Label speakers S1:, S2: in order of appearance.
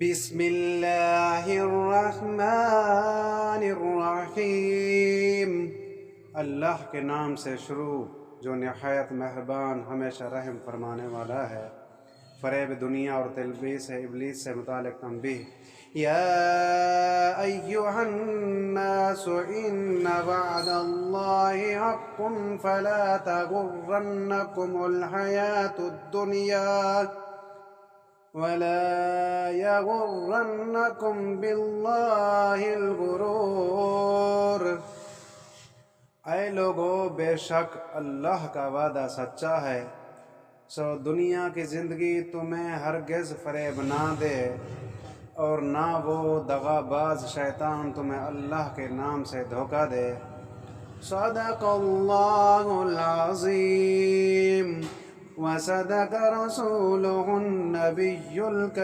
S1: بسم اللہ الرحمن الرحیم، اللہ کے نام سے شروع جو نہایت مہربان ہمیشہ رحم فرمانے والا ہے۔ فریب دنیا اور تلبیس ابلیس سے متعلق تنبیہ۔ یا ایہا الناس ان وعد اللہ حق فلا تغرنکم الحیاة الدنیا ولا یغرنکم باللہ الغرور۔ اے لوگو، بے شک اللہ کا وعدہ سچا ہے، سو دنیا کی زندگی تمہیں ہرگز فریب نہ دے، اور نہ وہ دغا باز شیطان تمہیں اللہ کے نام سے دھوکہ دے۔ صدق اللہ العظیم وصدق رسولہ النبی الکریم۔